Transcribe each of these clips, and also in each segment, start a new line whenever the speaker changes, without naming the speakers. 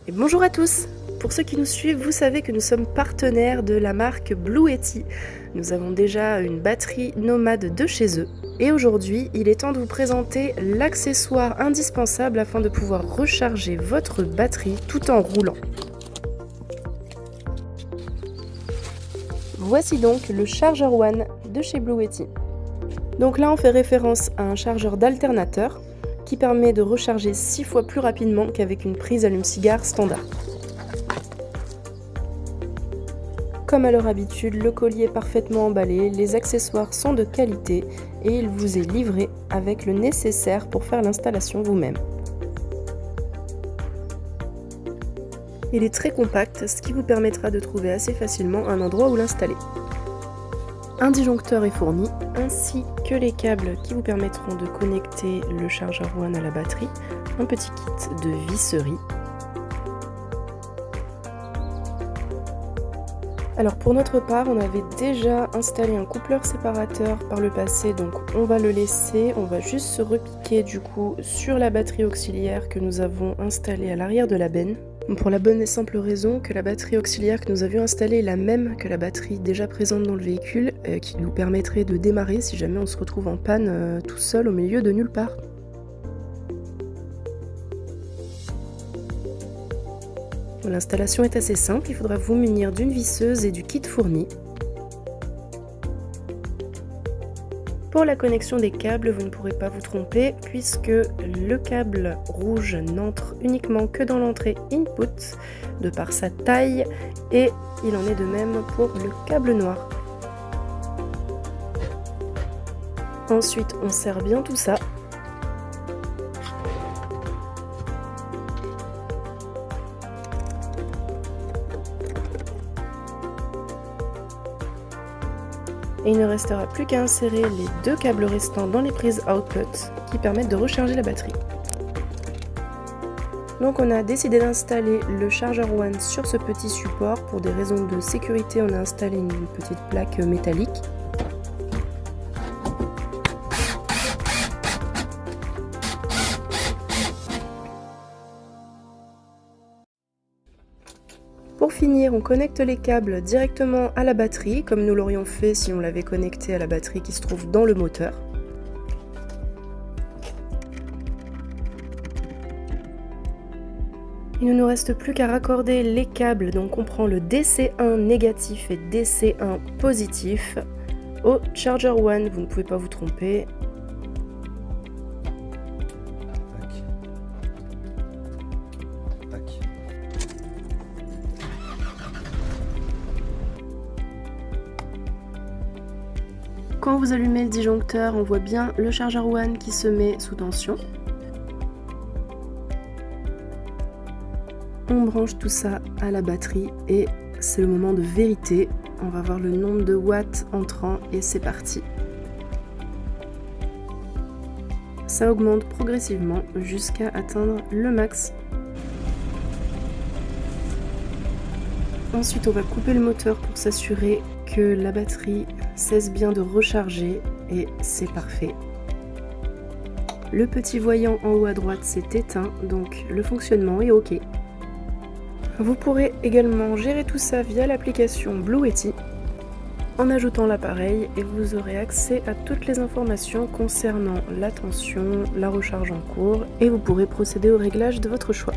Et bonjour à tous! Pour ceux qui nous suivent, vous savez que nous sommes partenaires de la marque Bluetti. Nous avons déjà une batterie nomade de chez eux. Et aujourd'hui, il est temps de vous présenter l'accessoire indispensable afin de pouvoir recharger votre batterie tout en roulant. Voici donc le Charger One de chez Bluetti. Donc là, on fait référence à un chargeur d'alternateur qui permet de recharger 6 fois plus rapidement qu'avec une prise allume-cigare standard. Comme à leur habitude, le collier est parfaitement emballé, les accessoires sont de qualité et il vous est livré avec le nécessaire pour faire l'installation vous-même. Il est très compact, ce qui vous permettra de trouver assez facilement un endroit où l'installer. Un disjoncteur est fourni, ainsi que les câbles qui vous permettront de connecter le Charger One à la batterie, un petit kit de visserie. Alors pour notre part, on avait déjà installé un coupleur séparateur par le passé, donc on va le laisser, on va juste se repiquer du coup sur la batterie auxiliaire que nous avons installée à l'arrière de la benne. Pour la bonne et simple raison que la batterie auxiliaire que nous avions installée est la même que la batterie déjà présente dans le véhicule, qui nous permettrait de démarrer si jamais on se retrouve en panne tout seul au milieu de nulle part. L'installation est assez simple, il faudra vous munir d'une visseuse et du kit fourni. Pour la connexion des câbles, vous ne pourrez pas vous tromper puisque le câble rouge n'entre uniquement que dans l'entrée input de par sa taille et il en est de même pour le câble noir. Ensuite, on serre bien tout ça. Et il ne restera plus qu'à insérer les deux câbles restants dans les prises output qui permettent de recharger la batterie. Donc on a décidé d'installer le Charger One sur ce petit support. Pour des raisons de sécurité, on a installé une petite plaque métallique. Pour finir, on connecte les câbles directement à la batterie, comme nous l'aurions fait si on l'avait connecté à la batterie qui se trouve dans le moteur. Il ne nous reste plus qu'à raccorder les câbles, donc on prend le DC1 négatif et DC1 positif au Charger One, vous ne pouvez pas vous tromper. Quand vous allumez le disjoncteur, on voit bien le Charger One qui se met sous tension. On branche tout ça à la batterie et c'est le moment de vérité. On va voir le nombre de watts entrant et c'est parti. Ça augmente progressivement jusqu'à atteindre le max. Ensuite, on va couper le moteur pour s'assurer que la batterie cesse bien de recharger et c'est parfait. Le petit voyant en haut à droite s'est éteint, donc le fonctionnement est OK. Vous pourrez également gérer tout ça via l'application Bluetti en ajoutant l'appareil et vous aurez accès à toutes les informations concernant la tension, la recharge en cours et vous pourrez procéder au réglage de votre choix.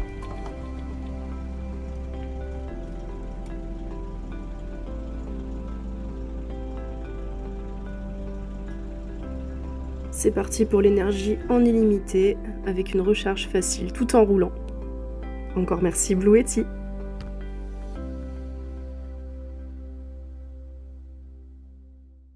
C'est parti pour l'énergie en illimité avec une recharge facile tout en roulant. Encore merci Bluetti!